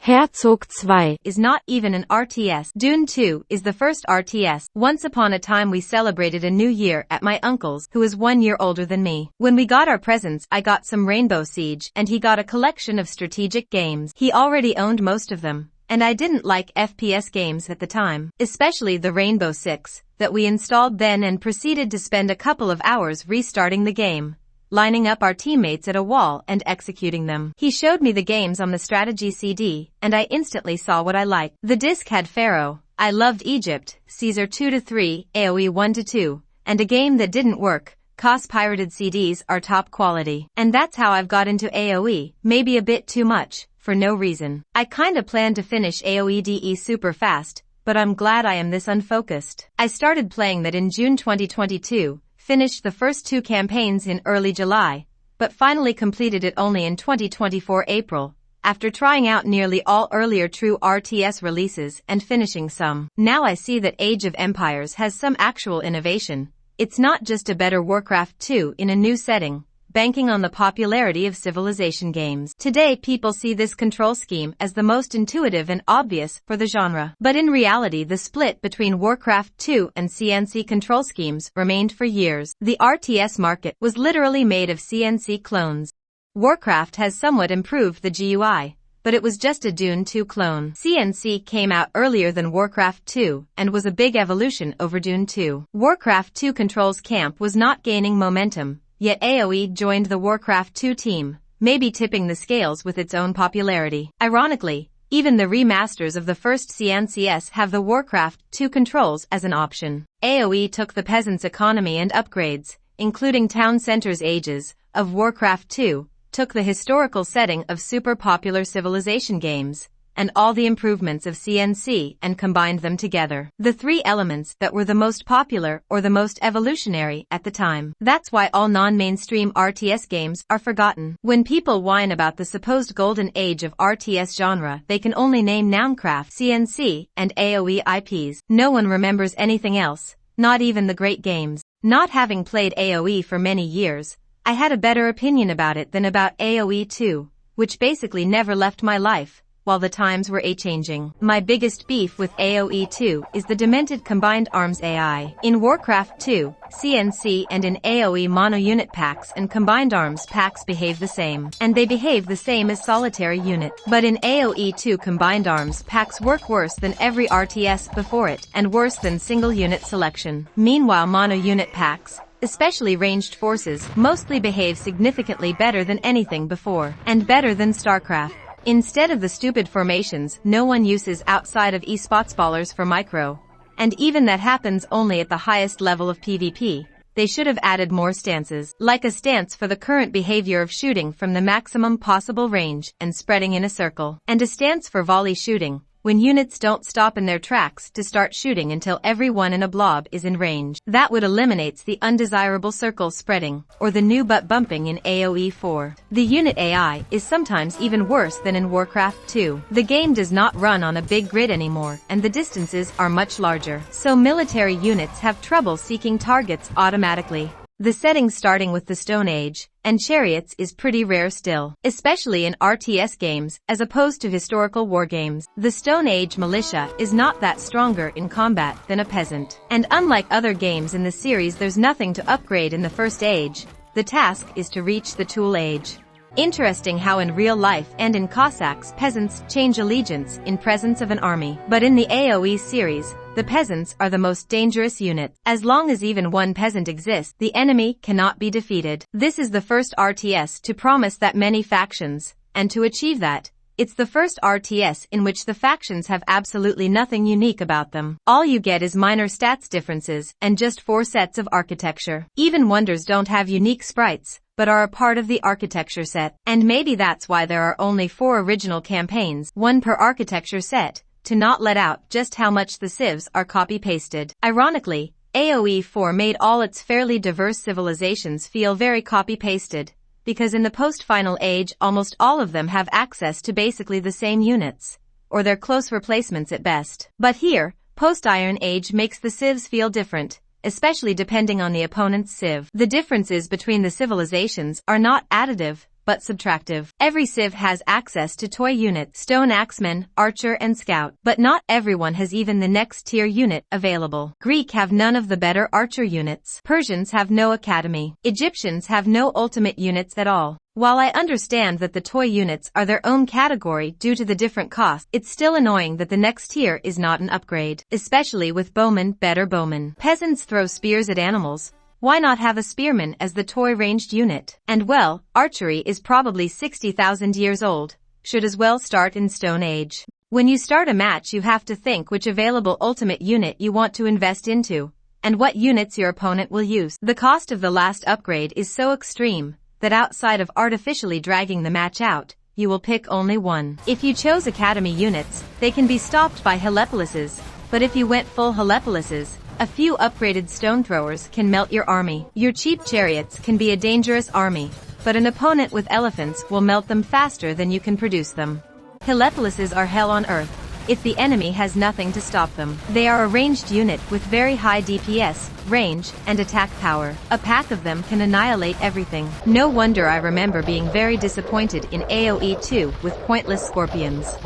Herzog 2 is not even an RTS. Dune 2 is the first RTS. Once upon a time we celebrated a new year at my uncle's, who is 1 year older than me. When we got our presents, I got some Rainbow Siege, and he got a collection of strategic games. He already owned most of them, and I didn't like FPS games at the time, especially the Rainbow Six, that we installed then and proceeded to spend a couple of hours restarting the game, lining up our teammates at a wall and executing them. He showed me the games on the strategy CD, and I instantly saw what I liked. The disc had Pharaoh, I loved Egypt, Caesar 2-3, AoE 1-2, and a game that didn't work. COS pirated CDs are top quality. And that's how I've got into AoE, maybe a bit too much, for no reason. I kinda planned to finish AoE DE super fast, but I'm glad I am this unfocused. I started playing that in June 2022, finished the first 2 campaigns in early July, but finally completed it only in 2024 April, after trying out nearly all earlier true RTS releases and finishing some. Now I see that Age of Empires has some actual innovation. It's not just a better Warcraft 2 in a new setting, banking on the popularity of Civilization games. Today people see this control scheme as the most intuitive and obvious for the genre. But in reality the split between Warcraft 2 and CNC control schemes remained for years. The RTS market was literally made of CNC clones. Warcraft has somewhat improved the GUI, but it was just a Dune 2 clone. CNC came out earlier than Warcraft 2 and was a big evolution over Dune 2. Warcraft 2 controls camp was not gaining momentum, yet AoE joined the Warcraft 2 team, maybe tipping the scales with its own popularity. Ironically, even the remasters of the first CNCS have the Warcraft 2 controls as an option. AoE took the peasants' economy and upgrades, including town centers' ages, of Warcraft 2, took the historical setting of super popular Civilization games, and all the improvements of CNC and combined them together. The 3 elements that were the most popular or the most evolutionary at the time. That's why all non-mainstream RTS games are forgotten. When people whine about the supposed golden age of RTS genre, they can only name Nouncraft, CNC, and AoE IPs. No one remembers anything else, not even the great games. Not having played AoE for many years, I had a better opinion about it than about AoE 2, which basically never left my life, while the times were a-changing. My biggest beef with AoE 2 is the demented combined arms AI. In Warcraft 2, CNC and in AoE mono-unit packs and combined arms packs behave the same. And they behave the same as solitary unit. But in AoE 2 combined arms packs work worse than every RTS before it, and worse than single unit selection. Meanwhile mono-unit packs, especially ranged forces, mostly behave significantly better than anything before, and better than StarCraft. Instead of the stupid formations no one uses outside of esports ballers for micro, and even that happens only at the highest level of PvP, they should have added more stances, like a stance for the current behavior of shooting from the maximum possible range and spreading in a circle, and a stance for volley shooting, when units don't stop in their tracks to start shooting until everyone in a blob is in range. That would eliminate the undesirable circle spreading, or the new butt bumping in AoE 4. The unit AI is sometimes even worse than in Warcraft 2. The game does not run on a big grid anymore, and the distances are much larger, so military units have trouble seeking targets automatically. The setting starting with the Stone Age and chariots is pretty rare still, especially in RTS games as opposed to historical war games. The Stone Age militia is not that stronger in combat than a peasant. And unlike other games in the series there's nothing to upgrade in the first age. The task is to reach the Tool Age. Interesting how in real life and in Cossacks peasants change allegiance in presence of an army. But in the AoE series, the peasants are the most dangerous unit. As long as even one peasant exists, the enemy cannot be defeated. This is the first RTS to promise that many factions, and to achieve that, it's the first RTS in which the factions have absolutely nothing unique about them. All you get is minor stats differences and just 4 sets of architecture. Even wonders don't have unique sprites, but are a part of the architecture set. And maybe that's why there are only 4 original campaigns, 1 per architecture set, to not let out just how much the civs are copy-pasted. Ironically, AoE 4 made all its fairly diverse civilizations feel very copy-pasted, because in the post-final age almost all of them have access to basically the same units, or they're close replacements at best. But here, post-Iron Age makes the civs feel different, especially depending on the opponent's civ. The differences between the civilizations are not additive, but subtractive. Every civ has access to toy units, stone axeman, archer and scout, but not everyone has even the next tier unit available. Greek have none of the better archer units. Persians have no academy. Egyptians have no ultimate units at all. While I understand that the toy units are their own category due to the different costs, it's still annoying that the next tier is not an upgrade, especially with bowmen, better bowmen. Peasants throw spears at animals. Why not have a spearman as the toy ranged unit? And well, archery is probably 60,000 years old, should as well start in Stone Age. When you start a match you have to think which available ultimate unit you want to invest into, and what units your opponent will use. The cost of the last upgrade is so extreme that outside of artificially dragging the match out, you will pick only one. If you chose academy units, they can be stopped by helepolises, but if you went full helepolises, a few upgraded stone throwers can melt your army. Your cheap chariots can be a dangerous army, but an opponent with elephants will melt them faster than you can produce them. Helepolises are hell on earth if the enemy has nothing to stop them. They are a ranged unit with very high DPS, range, and attack power. A pack of them can annihilate everything. No wonder I remember being very disappointed in AoE 2 with pointless scorpions.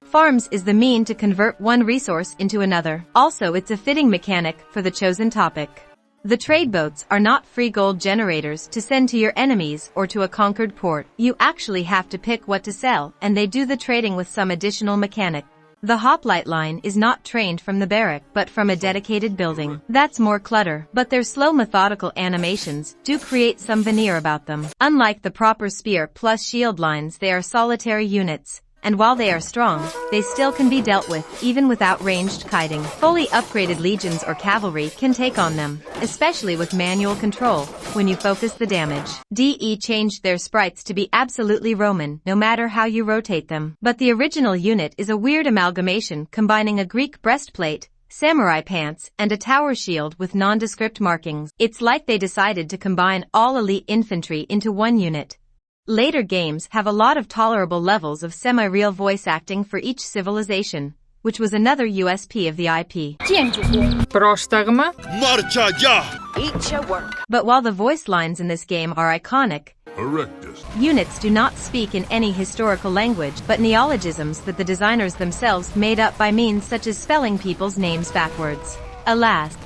Farms is the mean to convert one resource into another. Also, it's a fitting mechanic for the chosen topic. The trade boats are not free gold generators to send to your enemies or to a conquered port. You actually have to pick what to sell, and they do the trading with some additional mechanic. The hoplite line is not trained from the barrack but from a dedicated building. That's more clutter, but their slow methodical animations do create some veneer about them. Unlike the proper spear plus shield lines, they are solitary units, and while they are strong, they still can be dealt with, even without ranged kiting. Fully upgraded legions or cavalry can take on them, especially with manual control, when you focus the damage. DE changed their sprites to be absolutely Roman, no matter how you rotate them. But the original unit is a weird amalgamation combining a Greek breastplate, samurai pants, and a tower shield with nondescript markings. It's like they decided to combine all elite infantry into one unit. Later games have a lot of tolerable levels of semi-real voice acting for each civilization, which was another USP of the IP. Πρόσταγμα. Marcha ya! Eat your work. But while the voice lines in this game are iconic, Erectus. units do not speak in any historical language but neologisms that the designers themselves made up by means such as spelling people's names backwards. Alas,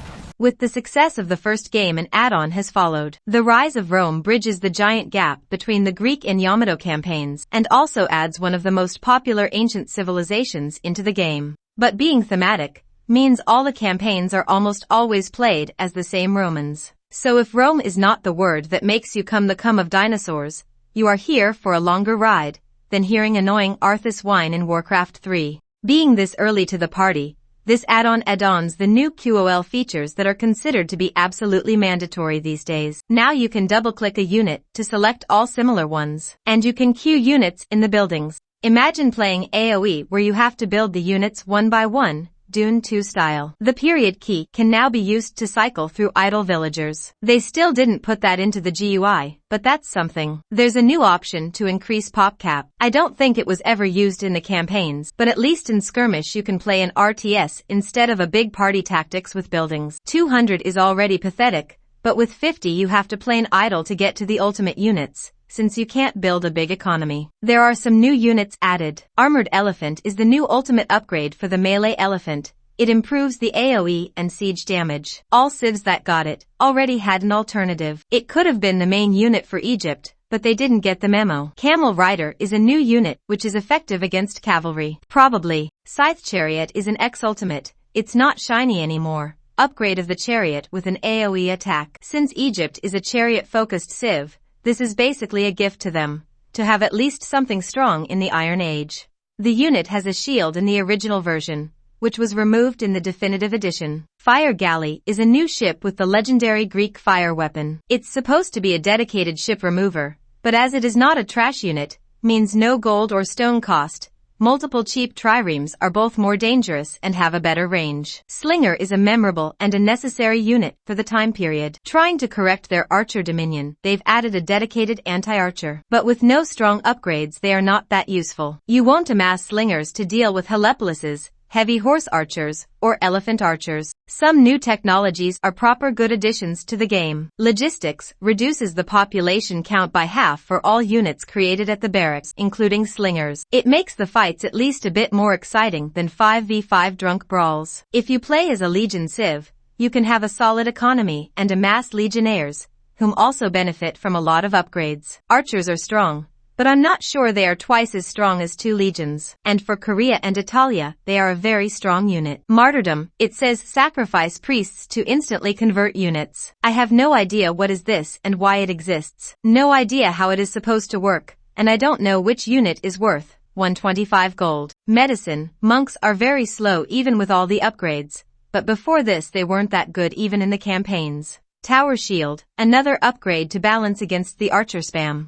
with the success of the first game, an add-on has followed. The Rise of Rome bridges the giant gap between the Greek and Yamato campaigns, and also adds one of the most popular ancient civilizations into the game. But being thematic means all the campaigns are almost always played as the same Romans. So if Rome is not the word that makes you come of dinosaurs, you are here for a longer ride than hearing annoying Arthas whine in Warcraft 3. Being this early to the party, this add-on adds the new QOL features that are considered to be absolutely mandatory these days. Now you can double-click a unit to select all similar ones. And you can queue units in the buildings. Imagine playing AoE where you have to build the units one by one, Dune 2 style. The period key can now be used to cycle through idle villagers. They still didn't put that into the GUI, but that's something. There's a new option to increase pop cap. I don't think it was ever used in the campaigns, but at least in skirmish you can play an RTS instead of a big party tactics with buildings. 200 is already pathetic, but with 50 you have to play an idle to get to the ultimate units, since you can't build a big economy. There are some new units added. Armored Elephant is the new ultimate upgrade for the melee elephant. It improves the AoE and siege damage. All civs that got it already had an alternative. It could have been the main unit for Egypt, but they didn't get the memo. Camel Rider is a new unit which is effective against cavalry. Probably. Scythe Chariot is an X-ultimate. It's not shiny anymore. Upgrade of the chariot with an AoE attack. Since Egypt is a chariot-focused civ, this is basically a gift to them, to have at least something strong in the Iron Age. The unit has a shield in the original version, which was removed in the definitive edition. Fire Galley is a new ship with the legendary Greek fire weapon. It's supposed to be a dedicated ship remover, but as it is not a trash unit, means no gold or stone cost. Multiple cheap triremes are both more dangerous and have a better range. Slinger is a memorable and a necessary unit for the time period. Trying to correct their archer dominion, they've added a dedicated anti-archer. But with no strong upgrades they are not that useful. You won't amass slingers to deal with helepolises, heavy horse archers, or elephant archers. Some new technologies are proper good additions to the game. Logistics reduces the population count by half for all units created at the barracks, including slingers. It makes the fights at least a bit more exciting than 5v5 drunk brawls. If you play as a Legion Civ, you can have a solid economy and amass legionnaires, whom also benefit from a lot of upgrades. Archers are strong, but I'm not sure they are twice as strong as 2 legions. And for Korea and Italia, they are a very strong unit. Martyrdom, it says sacrifice priests to instantly convert units. I have no idea what is this and why it exists. No idea how it is supposed to work, and I don't know which unit is worth 125 gold. Medicine, monks are very slow even with all the upgrades, but before this they weren't that good even in the campaigns. Tower shield, another upgrade to balance against the archer spam.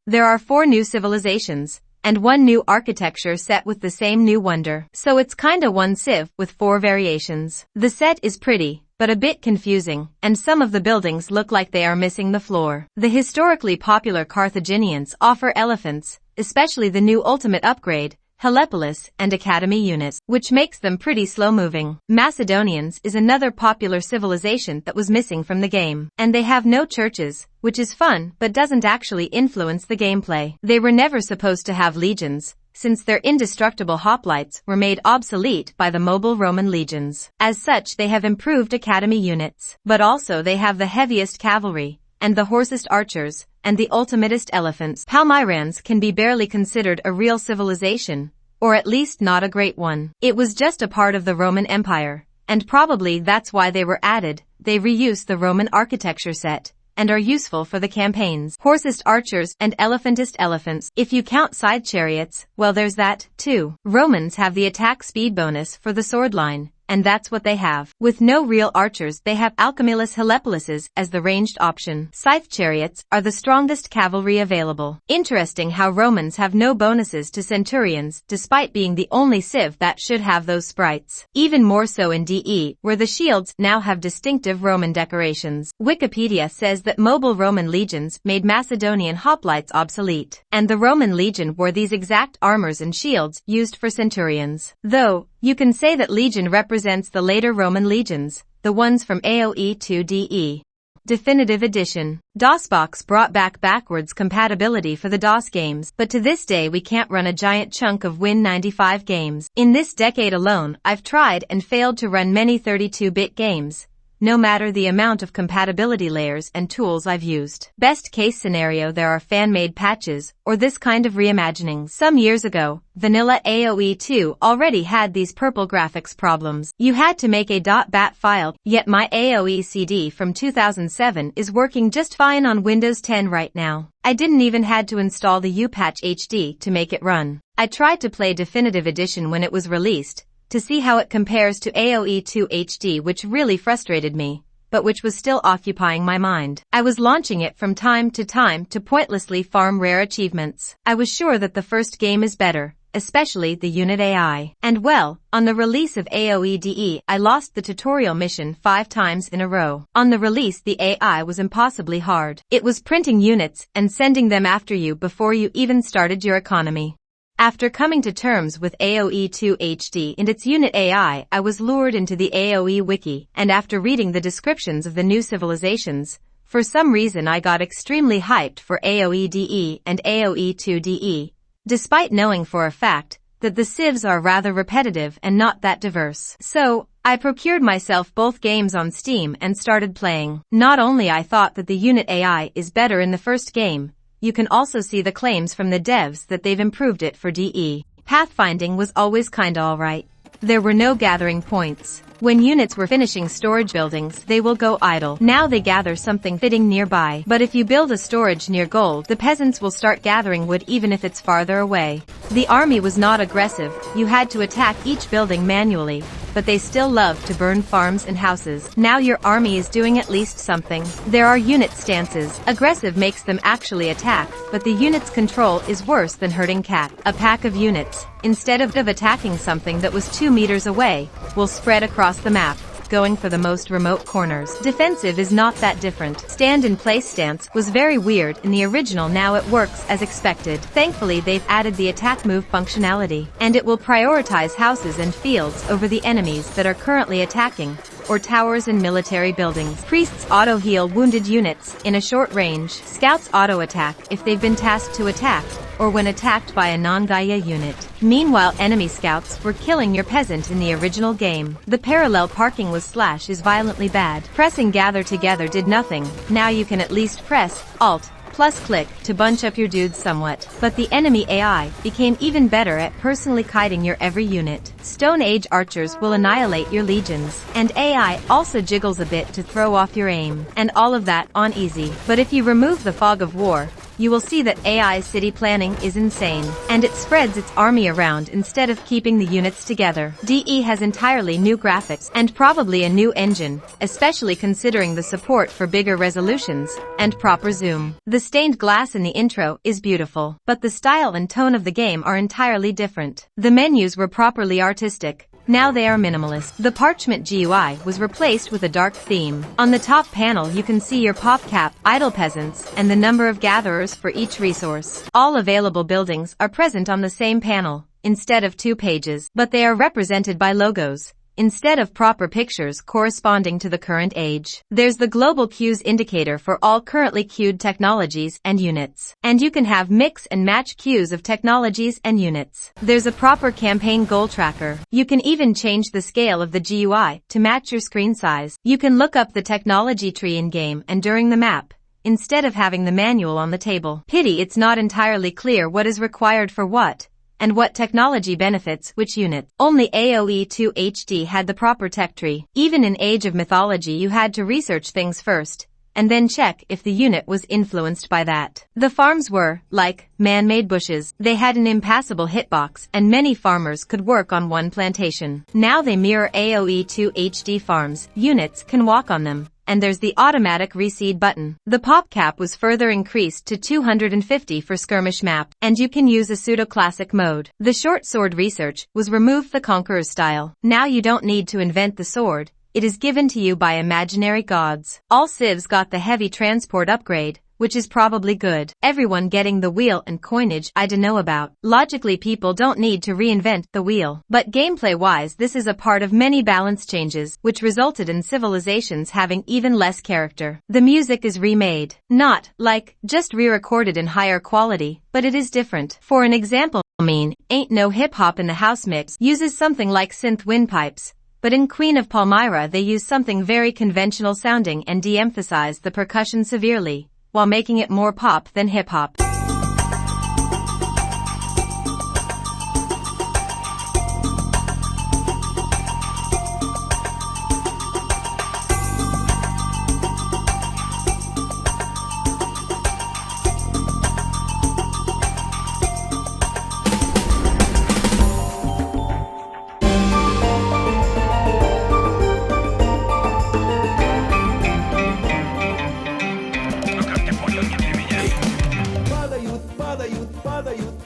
There are 4 new civilizations, and 1 new architecture set with the same new wonder. So it's kinda one civ with 4 variations. The set is pretty, but a bit confusing, and some of the buildings look like they are missing the floor. The historically popular Carthaginians offer elephants, especially the new ultimate upgrade, Helepolis and Academy units, which makes them pretty slow-moving. Macedonians is another popular civilization that was missing from the game, and they have no churches, which is fun but doesn't actually influence the gameplay. They were never supposed to have legions, since their indestructible hoplites were made obsolete by the mobile Roman legions. As such, they have improved Academy units, but also they have the heaviest cavalry, and the horsest archers, and the ultimatist elephants. Palmyrans can be barely considered a real civilization, or at least not a great one. It was just a part of the Roman Empire, and probably that's why they were added. They reuse the Roman architecture set, and are useful for the campaigns. Horsest archers and elephantist elephants. If you count side chariots, well there's that, too. Romans have the attack speed bonus for the sword line, and that's what they have. With no real archers, they have Alchemilus Helepolises as the ranged option. Scythe chariots are the strongest cavalry available. Interesting how Romans have no bonuses to centurions despite being the only civ that should have those sprites. Even more so in DE, where the shields now have distinctive Roman decorations. Wikipedia says that mobile Roman legions made Macedonian hoplites obsolete, and the Roman legion wore these exact armors and shields used for centurions. Though, you can say that legion represents the later Roman legions, the ones from AoE to DE. Definitive Edition. DOSBox brought back backwards compatibility for the DOS games, but to this day we can't run a giant chunk of Win95 games. In this decade alone, I've tried and failed to run many 32-bit games, no matter the amount of compatibility layers and tools I've used. Best case scenario, there are fan-made patches, or this kind of reimagining. Some years ago, vanilla AoE 2 already had these purple graphics problems. You had to make a .bat file, yet my AoE CD from 2007 is working just fine on Windows 10 right now. I didn't even had to install the UPatch HD to make it run. I tried to play Definitive Edition when it was released, to see how it compares to AoE 2 HD, which really frustrated me, but which was still occupying my mind. I was launching it from time to pointlessly farm rare achievements. I was sure that the first game is better, especially the unit AI. And well, on the release of AoE DE, I lost the tutorial mission 5 times in a row. On the release, the AI was impossibly hard. It was printing units and sending them after you before you even started your economy. After coming to terms with AoE 2 HD and its unit AI, I was lured into the AoE wiki, and after reading the descriptions of the new civilizations, for some reason I got extremely hyped for AoE DE and AoE 2 DE, despite knowing for a fact that the civs are rather repetitive and not that diverse. So, I procured myself both games on Steam and started playing. Not only I thought that the unit AI is better in the first game, you can also see the claims from the devs that they've improved it for DE. Pathfinding was always kinda alright. There were no gathering points. When units were finishing storage buildings, they will go idle. Now they gather something fitting nearby. But if you build a storage near gold, the peasants will start gathering wood even if it's farther away. The army was not aggressive. You had to attack each building manually, but they still loved to burn farms and houses. Now your army is doing at least something. There are unit stances. Aggressive makes them actually attack, but the unit's control is worse than herding cat. A pack of units, instead of attacking something that was 2 meters away, will spread across the map, going for the most remote corners. Defensive is not that different. Stand-in-place stance was very weird in the original, now it works as expected. Thankfully they've added the attack move functionality, and it will prioritize houses and fields over the enemies that are currently attacking, or towers and military buildings. Priests auto-heal wounded units in a short range. Scouts auto-attack if they've been tasked to attack, or when attacked by a non-Gaia unit. Meanwhile, enemy scouts were killing your peasant in the original game. The parallel parking with slash is violently bad. Pressing gather together did nothing. Now you can at least press Alt plus click to bunch up your dudes somewhat. But the enemy AI became even better at personally kiting your every unit. Stone Age archers will annihilate your legions. And AI also jiggles a bit to throw off your aim. And all of that on easy. But if you remove the fog of war, you will see that AI's city planning is insane, and it spreads its army around instead of keeping the units together. DE has entirely new graphics and probably a new engine, especially considering the support for bigger resolutions and proper zoom. The stained glass in the intro is beautiful, but the style and tone of the game are entirely different. The menus were properly artistic. Now they are minimalist. The parchment GUI was replaced with a dark theme. On the top panel you can see your PopCap, idle peasants, and the number of gatherers for each resource. All available buildings are present on the same panel, instead of 2 pages, but they are represented by logos, instead of proper pictures corresponding to the current age. There's the global queues indicator for all currently queued technologies and units. And you can have mix and match queues of technologies and units. There's a proper campaign goal tracker. You can even change the scale of the GUI to match your screen size. You can look up the technology tree in-game and during the map, instead of having the manual on the table. Pity it's not entirely clear what is required for what, and what technology benefits which unit. Only AoE 2 HD had the proper tech tree. Even in Age of Mythology you had to research things first, and then check if the unit was influenced by that. The farms were, like, man-made bushes. They had an impassable hitbox, and many farmers could work on one plantation. Now they mirror AoE 2 HD farms. Units can walk on them. And there's the automatic reseed button. The pop cap was further increased to 250 for skirmish map, and you can use a pseudo-classic mode. The short sword research was removed the conqueror's style. Now you don't need to invent the sword, it is given to you by imaginary gods. All civs got the heavy transport upgrade, which is probably good. Everyone getting the wheel and coinage I don't know about. Logically people don't need to reinvent the wheel. But gameplay-wise this is a part of many balance changes, which resulted in civilizations having even less character. The music is remade. Not, like, just re-recorded in higher quality, but it is different. For an example, Ain't No Hip-Hop in the House mix uses something like synth windpipes, but in Queen of Palmyra they use something very conventional sounding and de-emphasize the percussion severely, while making it more pop than hip-hop.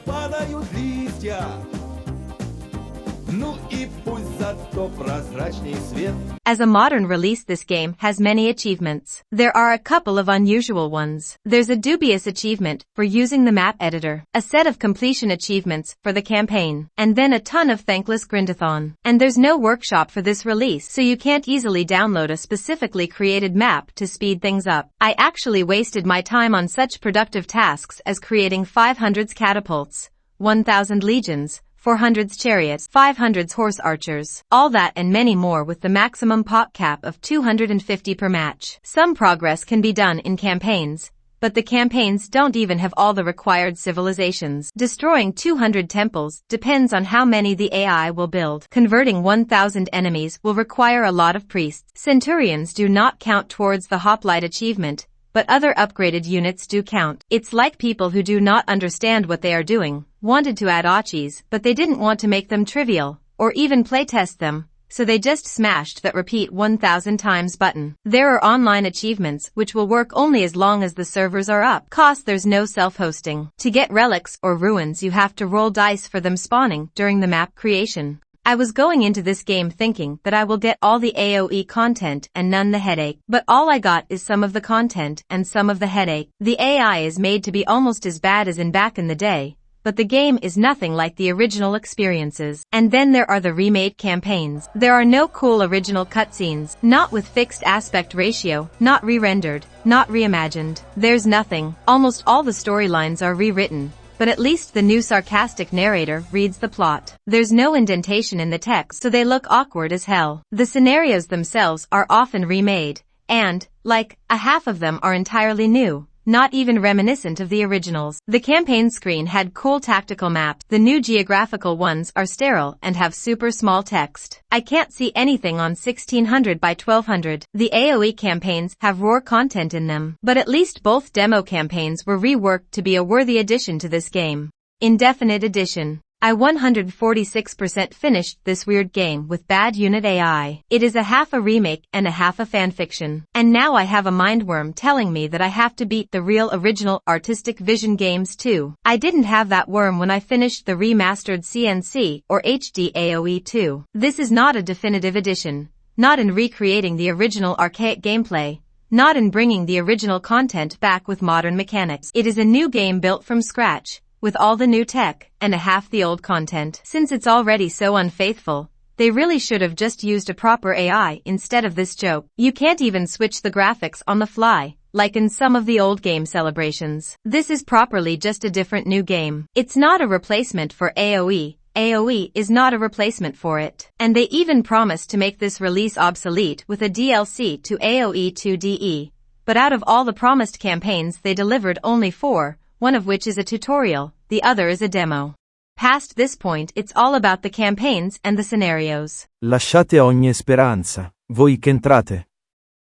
Падают листья. Ну и пусть зато прозрачней свет. As a modern release this game has many achievements. There are a couple of unusual ones. There's a dubious achievement for using the map editor, a set of completion achievements for the campaign, and then a ton of thankless grindathon. And there's no workshop for this release, so you can't easily download a specifically created map to speed things up. I actually wasted my time on such productive tasks as creating 500s catapults, 1000 legions, 400s chariots, 500s horse archers, all that and many more with the maximum pot cap of 250 per match. Some progress can be done in campaigns, but the campaigns don't even have all the required civilizations. Destroying 200 temples depends on how many the AI will build. Converting 1000 enemies will require a lot of priests. Centurions do not count towards the hoplite achievement, but other upgraded units do count. It's like people who do not understand what they are doing wanted to add ochis, but they didn't want to make them trivial, or even playtest them, so they just smashed that repeat 1000 times button. There are online achievements which will work only as long as the servers are up. Cost: there's no self-hosting. To get relics or ruins you have to roll dice for them spawning during the map creation. I was going into this game thinking that I will get all the AoE content and none the headache, but all I got is some of the content and some of the headache. The AI is made to be almost as bad as in back in the day, but the game is nothing like the original experiences. And then there are the remade campaigns. There are no cool original cutscenes, not with fixed aspect ratio, not re-rendered, not reimagined. There's nothing. Almost all the storylines are rewritten, but at least the new sarcastic narrator reads the plot. There's no indentation in the text, so they look awkward as hell. The scenarios themselves are often remade, and, like, a half of them are entirely new, not even reminiscent of the originals. The campaign screen had cool tactical maps. The new geographical ones are sterile and have super small text. I can't see anything on 1600 by 1200. The AoE campaigns have raw content in them, but at least both demo campaigns were reworked to be a worthy addition to this game. Indefinite Edition. I 146% finished this weird game with bad unit AI. It is a half a remake and a half a fanfiction. And now I have a mindworm telling me that I have to beat the real original Artistic Vision games too. I didn't have that worm when I finished the remastered CNC or HD AoE 2. This is not a definitive edition, not in recreating the original archaic gameplay, not in bringing the original content back with modern mechanics. It is a new game built from scratch, with all the new tech, and a half the old content. Since it's already so unfaithful, they really should have just used a proper AI instead of this joke. You can't even switch the graphics on the fly, like in some of the old game celebrations. This is properly just a different new game. It's not a replacement for AoE. AoE is not a replacement for it. And they even promised to make this release obsolete with a DLC to AoE 2DE. But out of all the promised campaigns they delivered only 4, one of which is a tutorial, the other is a demo. Past this point it's all about the campaigns and the scenarios. Lasciate ogni speranza, voi che entrate.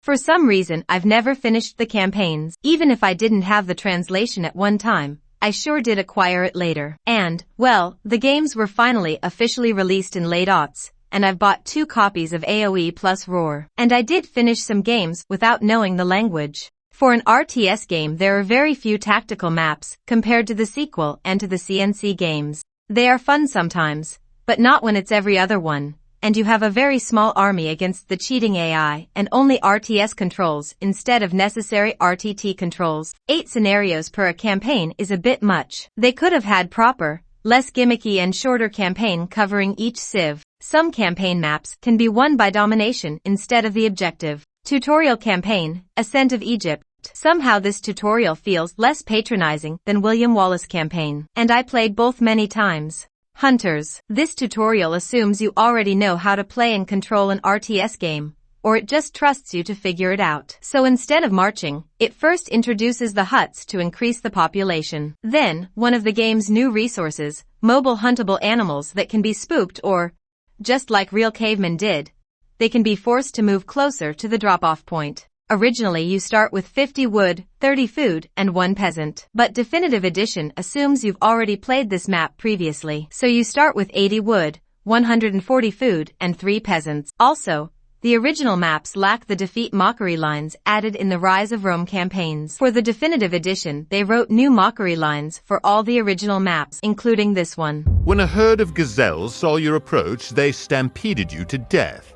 For some reason I've never finished the campaigns. Even if I didn't have the translation at one time, I sure did acquire it later. And, well, the games were finally officially released in late aughts, and I've bought 2 copies of AoE plus Roar. And I did finish some games without knowing the language. For an RTS game there are very few tactical maps compared to the sequel and to the CNC games. They are fun sometimes, but not when it's every other one, and you have a very small army against the cheating AI and only RTS controls instead of necessary RTT controls. 8 scenarios per a campaign is a bit much. They could have had proper, less gimmicky and shorter campaign covering each civ. Some campaign maps can be won by domination instead of the objective. Tutorial campaign, Ascent of Egypt. Somehow this tutorial feels less patronizing than William Wallace campaign, and I played both many times. Hunters. This tutorial assumes you already know how to play and control an RTS game, or it just trusts you to figure it out. So instead of marching, it first introduces the huts to increase the population. Then, one of the game's new resources, mobile huntable animals that can be spooked or, just like real cavemen did, they can be forced to move closer to the drop-off point. Originally you start with 50 wood, 30 food, and 1 peasant. But Definitive Edition assumes you've already played this map previously. So you start with 80 wood, 140 food, and 3 peasants. Also, the original maps lack the defeat mockery lines added in the Rise of Rome campaigns. For the Definitive Edition they wrote new mockery lines for all the original maps, including this one. When a herd of gazelles saw your approach, they stampeded you to death.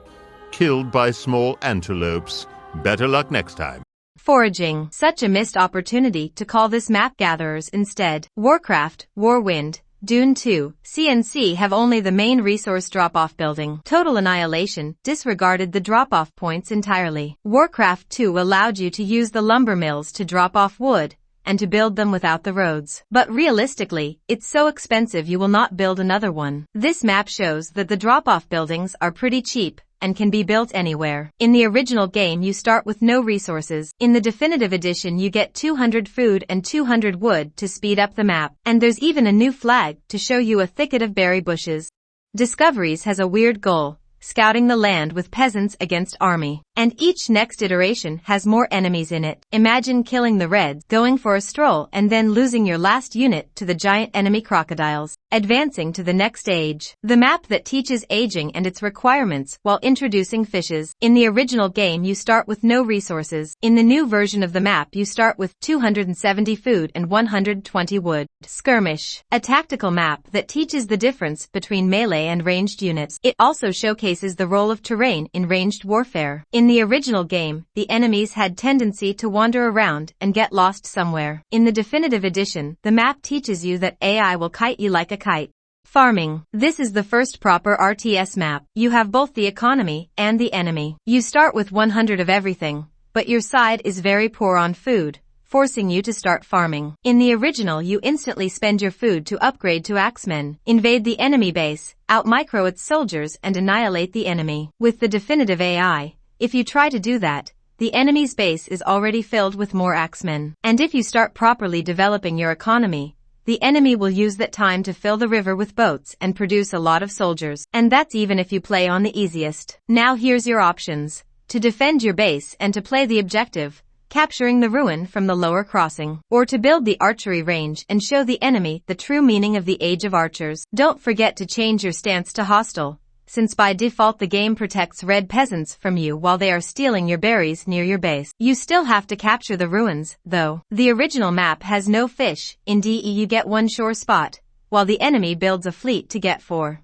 Killed by small antelopes. Better luck next time. Foraging. Such a missed opportunity to call this map Gatherers instead. Warcraft, Warwind, Dune 2, CNC have only the main resource drop-off building. Total Annihilation disregarded the drop-off points entirely. Warcraft 2 allowed you to use the lumber mills to drop off wood, and to build them without the roads. But realistically, it's so expensive you will not build another one. This map shows that the drop-off buildings are pretty cheap, and can be built anywhere. In the original game you start with no resources. In the Definitive Edition you get 200 food and 200 wood to speed up the map. And there's even a new flag to show you a thicket of berry bushes. Discoveries has a weird goal, scouting the land with peasants against army. And each next iteration has more enemies in it. Imagine killing the Reds, going for a stroll and then losing your last unit to the giant enemy crocodiles. Advancing to the next age. The map that teaches aging and its requirements while introducing fishes. In the original game you start with no resources. In the new version of the map you start with 270 food and 120 wood. Skirmish. A tactical map that teaches the difference between melee and ranged units. It also showcases the role of terrain in ranged warfare. In the original game, the enemies had tendency to wander around and get lost somewhere. In the definitive edition, the map teaches you that AI will kite you like a kite. Farming. This is the first proper RTS map. You have both the economy and the enemy. You start with 100 of everything, but your side is very poor on food, forcing you to start farming. In the original, you instantly spend your food to upgrade to axemen, invade the enemy base, out-micro its soldiers and annihilate the enemy. With the definitive AI, if you try to do that, the enemy's base is already filled with more axemen. And if you start properly developing your economy, the enemy will use that time to fill the river with boats and produce a lot of soldiers. And that's even if you play on the easiest. Now here's your options. To defend your base and to play the objective, capturing the ruin from the lower crossing, or to build the archery range and show the enemy the true meaning of the Age of Archers. Don't forget to change your stance to hostile, since by default the game protects red peasants from you while they are stealing your berries near your base. You still have to capture the ruins, though. The original map has no fish. In DE you get one shore spot, while the enemy builds a fleet to get 4.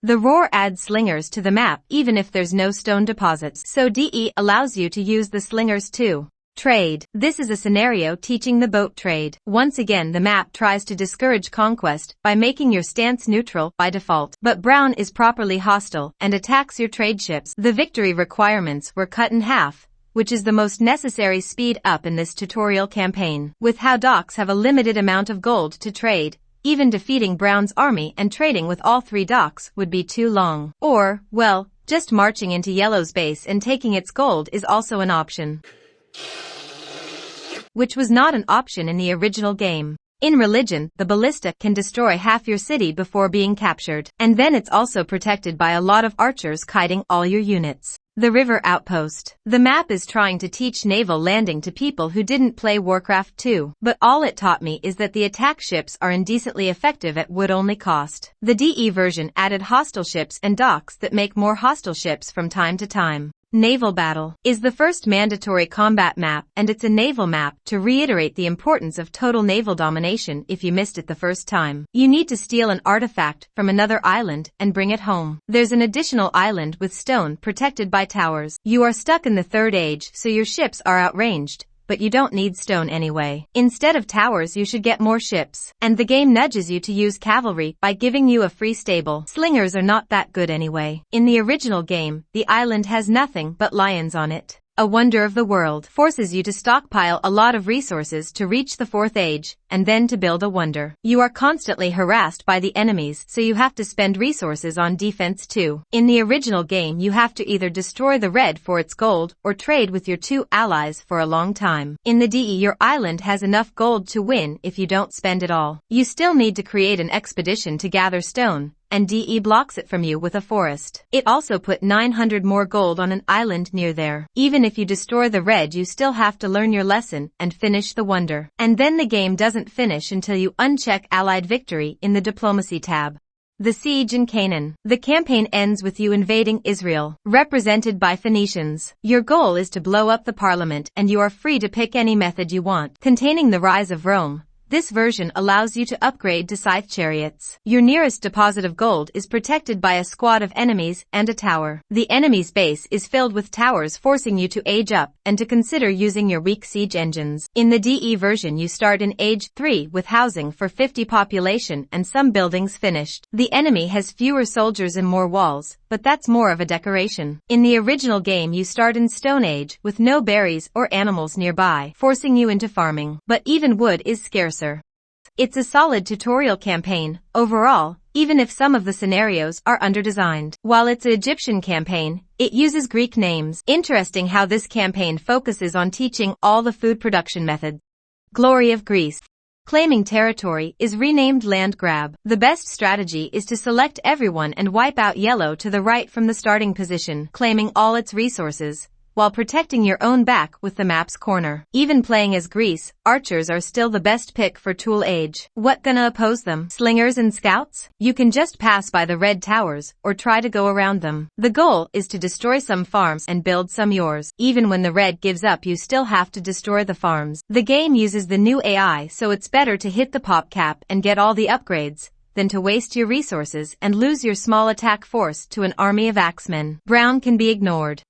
The roar adds slingers to the map even if there's no stone deposits, so DE allows you to use the slingers too. Trade. This is a scenario teaching the boat trade. Once again the map tries to discourage conquest by making your stance neutral by default. But Brown is properly hostile and attacks your trade ships. The victory requirements were cut in half, which is the most necessary speed up in this tutorial campaign. With how docks have a limited amount of gold to trade, even defeating Brown's army and trading with all 3 docks would be too long. Or, well, just marching into Yellow's base and taking its gold is also an option, which was not an option in the original game. In Religion, the ballista can destroy half your city before being captured, and then it's also protected by a lot of archers kiting all your units. The River Outpost. The map is trying to teach naval landing to people who didn't play Warcraft 2, but all it taught me is that the attack ships are indecently effective at wood-only cost. The DE version added hostile ships and docks that make more hostile ships from time to time. Naval Battle is the first mandatory combat map, and it's a naval map to reiterate the importance of total naval domination. If you missed it the first time, you need to steal an artifact from another island and bring it home. There's an additional island with stone protected by towers. You are stuck in the Third Age, so your ships are outranged, but you don't need stone anyway. Instead of towers you should get more ships. And the game nudges you to use cavalry by giving you a free stable. Slingers are not that good anyway. In the original game, the island has nothing but lions on it. A Wonder of the World forces you to stockpile a lot of resources to reach the 4th Age, and then to build a wonder. You are constantly harassed by the enemies, so you have to spend resources on defense too. In the original game you have to either destroy the red for its gold, or trade with your 2 allies for a long time. In the DE your island has enough gold to win if you don't spend it all. You still need to create an expedition to gather stone, and DE blocks it from you with a forest. It also put 900 more gold on an island near there. Even if you destroy the red you still have to learn your lesson and finish the wonder. And then the game doesn't finish until you uncheck Allied Victory in the Diplomacy tab. The Siege in Canaan. The campaign ends with you invading Israel, represented by Phoenicians. Your goal is to blow up the parliament and you are free to pick any method you want. Containing the rise of Rome, this version allows you to upgrade to scythe chariots. Your nearest deposit of gold is protected by a squad of enemies and a tower. The enemy's base is filled with towers, forcing you to age up and to consider using your weak siege engines. In the DE version you start in Age 3 with housing for 50 population and some buildings finished. The enemy has fewer soldiers and more walls, but that's more of a decoration. In the original game you start in Stone Age with no berries or animals nearby, forcing you into farming. But even wood is scarcer. It's a solid tutorial campaign, overall, even if some of the scenarios are underdesigned. While it's an Egyptian campaign, it uses Greek names. Interesting how this campaign focuses on teaching all the food production methods. Glory of Greece. Claiming territory is renamed land grab. The best strategy is to select everyone and wipe out yellow to the right from the starting position, claiming all its resources, while protecting your own back with the map's corner. Even playing as Greece, archers are still the best pick for Tool Age. What gonna oppose them? Slingers and scouts? You can just pass by the red towers, or try to go around them. The goal is to destroy some farms and build some yours. Even when the red gives up you still have to destroy the farms. The game uses the new AI, so it's better to hit the pop cap and get all the upgrades, than to waste your resources and lose your small attack force to an army of axemen. Brown can be ignored.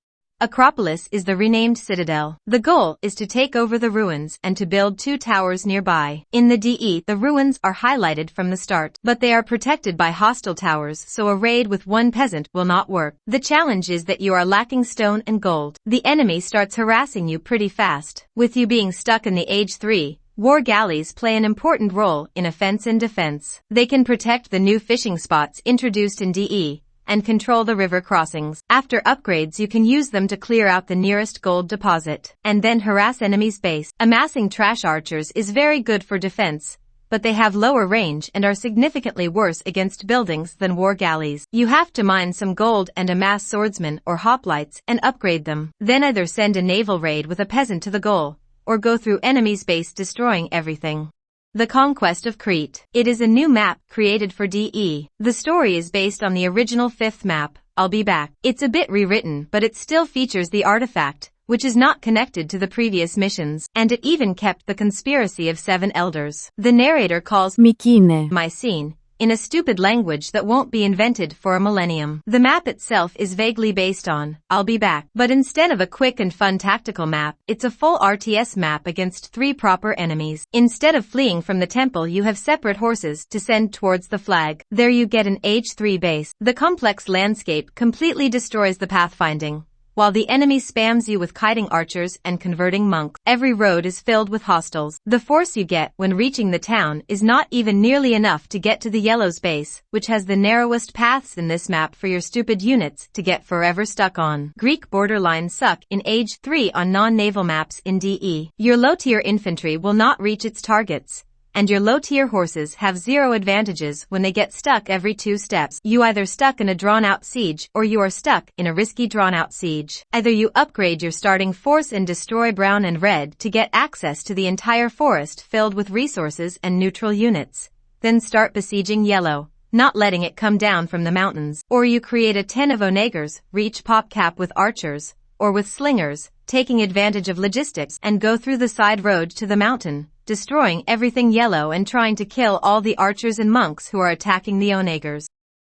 Acropolis is the renamed citadel. The goal is to take over the ruins and to build 2 towers nearby. In the DE, the ruins are highlighted from the start, but they are protected by hostile towers, so a raid with 1 peasant will not work. The challenge is that you are lacking stone and gold. The enemy starts harassing you pretty fast. With you being stuck in the Age 3, war galleys play an important role in offense and defense. They can protect the new fishing spots introduced in DE, and control the river crossings. After upgrades you can use them to clear out the nearest gold deposit, and then harass enemies' base. Amassing trash archers is very good for defense, but they have lower range and are significantly worse against buildings than war galleys. You have to mine some gold and amass swordsmen or hoplites and upgrade them. Then either send a naval raid with a peasant to the goal, or go through enemies' base destroying everything. The Conquest of Crete. It is a new map created for DE. The story is based on the original 5th map, I'll Be Back. It's a bit rewritten, but it still features the artifact, which is not connected to the previous missions, and it even kept the conspiracy of 7 elders. The narrator calls Mikine my scene in a stupid language that won't be invented for a millennium. The map itself is vaguely based on I'll Be Back, but instead of a quick and fun tactical map, it's a full RTS map against 3 proper enemies. Instead of fleeing from the temple, you have separate horses to send towards the flag. There you get an Age 3 base. The complex landscape completely destroys the pathfinding, while the enemy spams you with kiting archers and converting monks. Every road is filled with hostiles. The force you get when reaching the town is not even nearly enough to get to the Yellow's base, which has the narrowest paths in this map for your stupid units to get forever stuck on. Greek borderlines suck in Age 3 on non-naval maps in DE. Your low-tier infantry will not reach its targets, and your low-tier horses have 0 advantages when they get stuck every 2 steps. You either stuck in a drawn-out siege or you are stuck in a risky drawn-out siege. Either you upgrade your starting force and destroy brown and red to get access to the entire forest filled with resources and neutral units, then start besieging yellow, not letting it come down from the mountains. Or you create a 10 of onagers, reach pop cap with archers, or with slingers, taking advantage of logistics, and go through the side road to the mountain, destroying everything yellow and trying to kill all the archers and monks who are attacking the onagers.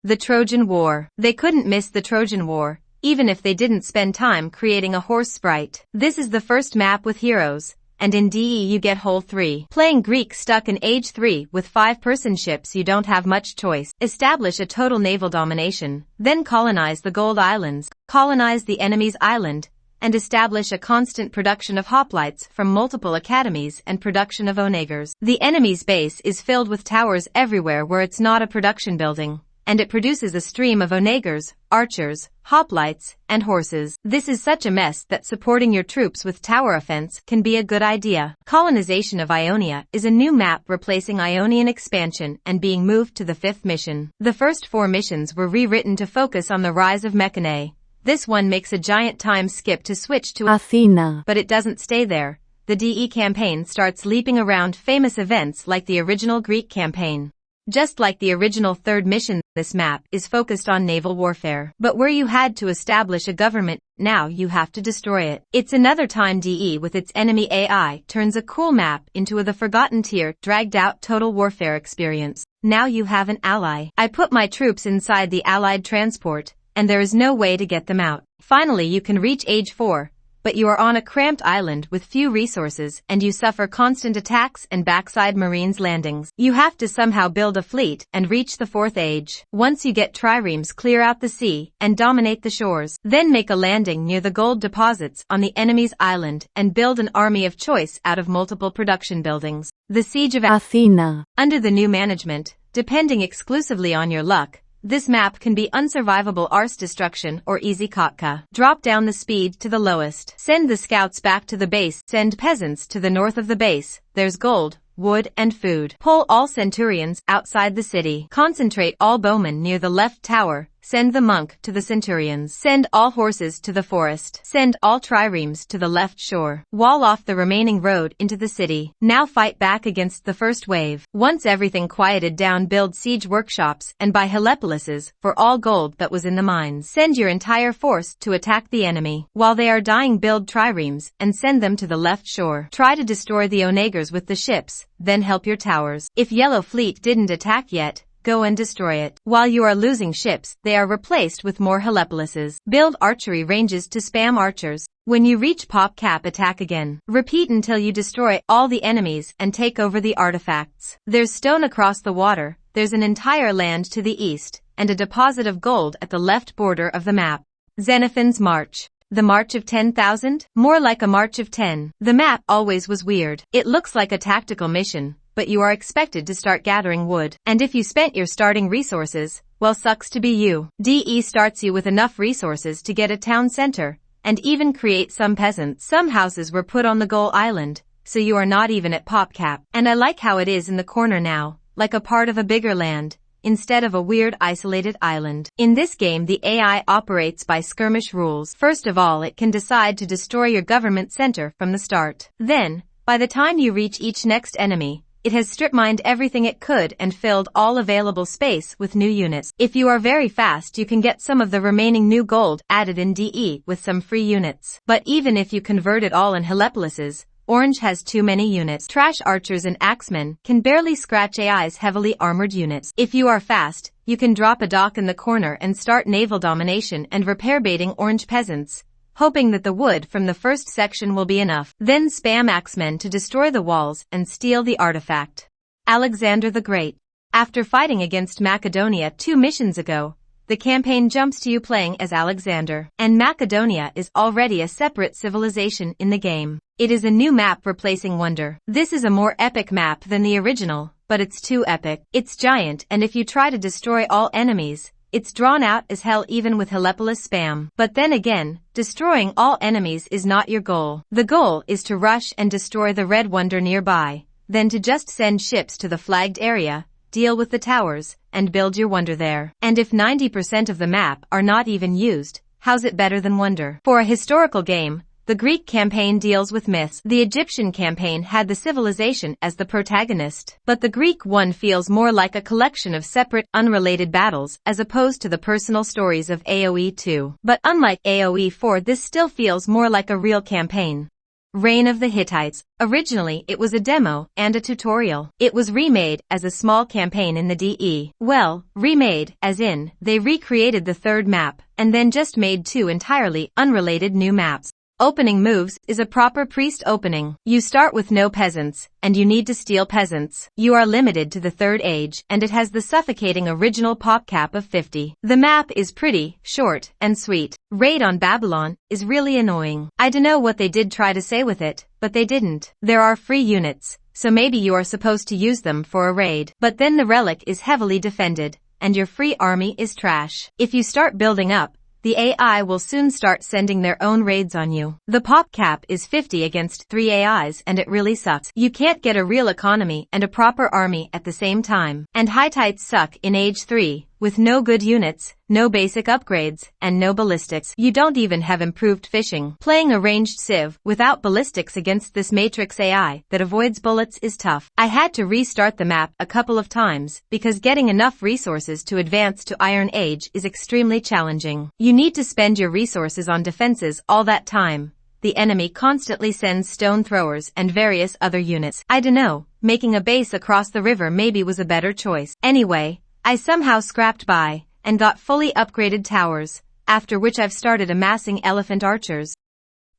The Trojan War. They couldn't miss the Trojan War, even if they didn't spend time creating a horse sprite. This is the first map with heroes, and in DE you get whole 3. Playing Greek stuck in Age 3 with 5-person ships, you don't have much choice. Establish a total naval domination, then colonize the Gold Islands, colonize the enemy's island, and establish a constant production of hoplites from multiple academies and production of onagers. The enemy's base is filled with towers everywhere where it's not a production building, and it produces a stream of onagers, archers, hoplites, and horses. This is such a mess that supporting your troops with tower offense can be a good idea. Colonization of Ionia is a new map replacing Ionian expansion and being moved to the 5th mission. The first 4 missions were rewritten to focus on the rise of Mechanae. This one makes a giant time skip to switch to Athena, but it doesn't stay there. The DE campaign starts leaping around famous events like the original Greek campaign. Just like the original 3rd mission, this map is focused on naval warfare. But where you had to establish a government, now you have to destroy it. It's another time DE with its enemy AI turns a cool map into the forgotten tier, dragged out total warfare experience. Now you have an ally. I put my troops inside the allied transport, and there is no way to get them out. Finally you can reach Age 4, but you are on a cramped island with few resources and you suffer constant attacks and backside marines landings. You have to somehow build a fleet and reach the 4th age. Once you get triremes, clear out the sea and dominate the shores. Then make a landing near the gold deposits on the enemy's island and build an army of choice out of multiple production buildings. The Siege of Athena. Under the new management, depending exclusively on your luck, this map can be unsurvivable arse destruction or easy kotka. Drop down the speed to the lowest. Send the scouts back to the base. Send peasants to the north of the base. There's gold, wood, and food. Pull all centurions outside the city. Concentrate all bowmen near the left tower. Send the monk to the centurions. Send all horses to the forest. Send all triremes to the left shore. Wall off the remaining road into the city. Now fight back against the first wave. Once everything quieted down, build siege workshops and buy helepolises for all gold that was in the mines. Send your entire force to attack the enemy. While they are dying, build triremes and send them to the left shore. Try to destroy the onagers with the ships, then help your towers. If Yellow Fleet didn't attack yet, Go and destroy it. While you are losing ships, they are replaced with more helepolyses. Build archery ranges to spam archers. When you reach pop cap, attack again. Repeat until you destroy all the enemies and take over the artifacts. There's stone across the water, there's an entire land to the east, and a deposit of gold at the left border of the map. Xenophon's March. The March of 10,000? More like a March of 10. The map always was weird. It looks like a tactical mission, but you are expected to start gathering wood. And if you spent your starting resources, well, sucks to be you. DE starts you with enough resources to get a town center, and even create some peasants. Some houses were put on the goal island, so you are not even at pop cap. And I like how it is in the corner now, like a part of a bigger land, instead of a weird isolated island. In this game, the AI operates by skirmish rules. First of all, it can decide to destroy your government center from the start. Then, by the time you reach each next enemy, it has strip-mined everything it could and filled all available space with new units. If you are very fast, you can get some of the remaining new gold added in DE with some free units. But even if you convert it all in helepolyses, Orange has too many units. Trash archers and axemen can barely scratch AI's heavily armored units. If you are fast, you can drop a dock in the corner and start naval domination and repair baiting Orange peasants, hoping that the wood from the first section will be enough. Then spam axemen to destroy the walls and steal the artifact. Alexander the Great. After fighting against Macedonia 2 missions ago, the campaign jumps to you playing as Alexander. And Macedonia is already a separate civilization in the game. It is a new map replacing Wonder. This is a more epic map than the original, but it's too epic. It's giant, and if you try to destroy all enemies, it's drawn out as hell even with helepolis spam. But then again, destroying all enemies is not your goal. The goal is to rush and destroy the red wonder nearby, then to just send ships to the flagged area, deal with the towers, and build your wonder there. And if 90% of the map are not even used, how's it better than Wonder? For a historical game, the Greek campaign deals with myths. The Egyptian campaign had the civilization as the protagonist. But the Greek one feels more like a collection of separate, unrelated battles as opposed to the personal stories of AoE 2. But unlike AoE 4, this still feels more like a real campaign. Reign of the Hittites. Originally, it was a demo and a tutorial. It was remade as a small campaign in the DE. Well, remade, as in, they recreated the third map, and then just made 2 entirely unrelated new maps. Opening moves is a proper priest opening. You start with no peasants, and you need to steal peasants. You are limited to the 3rd age, and it has the suffocating original pop cap of 50. The map is pretty, short, and sweet. Raid on Babylon is really annoying. I dunno what they did try to say with it, but they didn't. There are free units, so maybe you are supposed to use them for a raid. But then the relic is heavily defended, and your free army is trash. If you start building up, the AI will soon start sending their own raids on you. The pop cap is 50 against 3 AIs, and it really sucks. You can't get a real economy and a proper army at the same time. And hittites suck in Age 3, with no good units, no basic upgrades, and no ballistics. You don't even have improved fishing. Playing a ranged civ without ballistics against this matrix AI that avoids bullets is tough. I had to restart the map a couple of times because getting enough resources to advance to Iron Age is extremely challenging. You need to spend your resources on defenses all that time. The enemy constantly sends stone throwers and various other units. I dunno, making a base across the river maybe was a better choice. Anyway, I somehow scrapped by and got fully upgraded towers, after which I've started amassing elephant archers.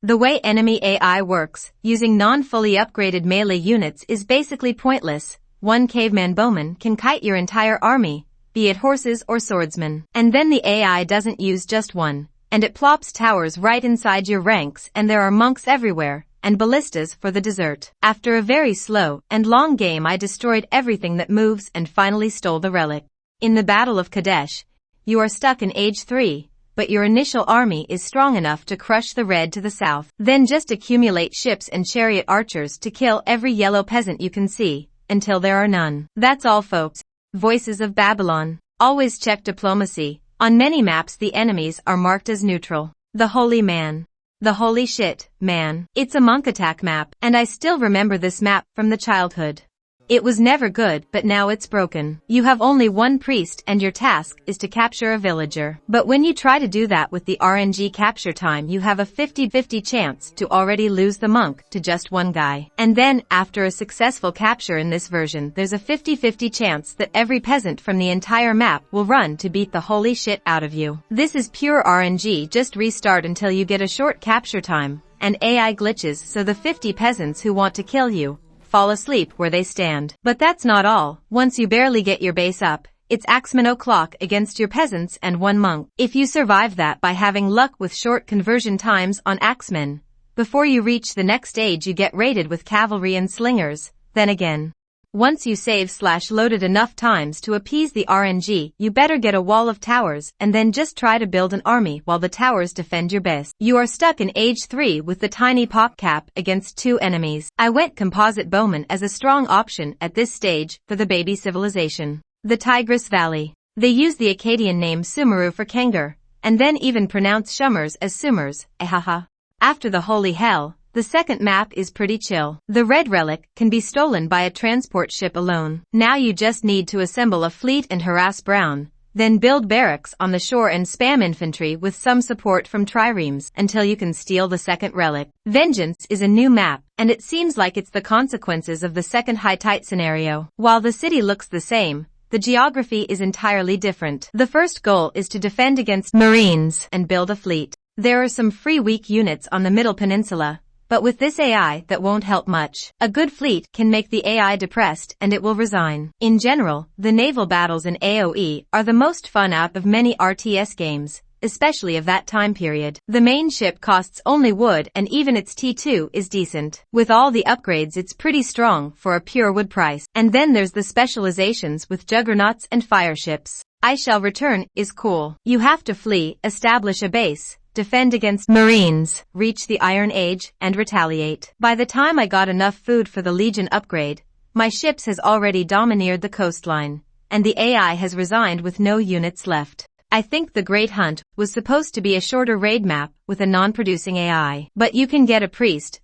The way enemy AI works, using non-fully upgraded melee units is basically pointless. One caveman bowman can kite your entire army, be it horses or swordsmen. And then the AI doesn't use just one, and it plops towers right inside your ranks, and there are monks everywhere, and ballistas for the dessert. After a very slow and long game, I destroyed everything that moves and finally stole the relic. In the Battle of Kadesh, you are stuck in Age 3, but your initial army is strong enough to crush the red to the south. Then just accumulate ships and chariot archers to kill every yellow peasant you can see, until there are none. That's all, folks. Voices of Babylon. Always check diplomacy. On many maps the enemies are marked as neutral. The Holy Man. The holy shit, man. It's a monk attack map, and I still remember this map from the childhood. It was never good, but now it's broken. You have only one priest and your task is to capture a villager. But when you try to do that with the RNG capture time, you have a 50-50 chance to already lose the monk to just one guy. And then, after a successful capture in this version, there's a 50-50 chance that every peasant from the entire map will run to beat the holy shit out of you. This is pure RNG, just restart until you get a short capture time, and AI glitches so the 50 peasants who want to kill you fall asleep where they stand. But that's not all. Once you barely get your base up, it's axeman o'clock against your peasants and one monk. If you survive that by having luck with short conversion times on axemen, before you reach the next stage you get raided with cavalry and slingers. Then again, once you save/loaded enough times to appease the RNG, you better get a wall of towers and then just try to build an army while the towers defend your base. You are stuck in age 3 with the tiny pop cap against 2 enemies. I went composite bowman as a strong option at this stage for the baby civilization. The Tigris Valley. They use the Akkadian name Sumeru for Kangar, and then even pronounce Shumers as Sumers, ahaha. After the holy hell, the second map is pretty chill. The red relic can be stolen by a transport ship alone. Now you just need to assemble a fleet and harass Brown, then build barracks on the shore and spam infantry with some support from triremes until you can steal the second relic. Vengeance is a new map, and it seems like it's the consequences of the second Hittite scenario. While the city looks the same, the geography is entirely different. The first goal is to defend against Marines and build a fleet. There are some free weak units on the Middle Peninsula, but with this AI that won't help much. A good fleet can make the AI depressed and it will resign. In general, the naval battles in AoE are the most fun out of many RTS games, especially of that time period. The main ship costs only wood and even its T2 is decent. With all the upgrades it's pretty strong for a pure wood price. And then there's the specializations with juggernauts and fire ships. I Shall Return is cool. You have to flee, establish a base, defend against Marines, reach the Iron Age, and retaliate. By the time I got enough food for the Legion upgrade, my ships has already domineered the coastline, and the AI has resigned with no units left. I think the Great Hunt was supposed to be a shorter raid map with a non-producing AI. But you can get a priest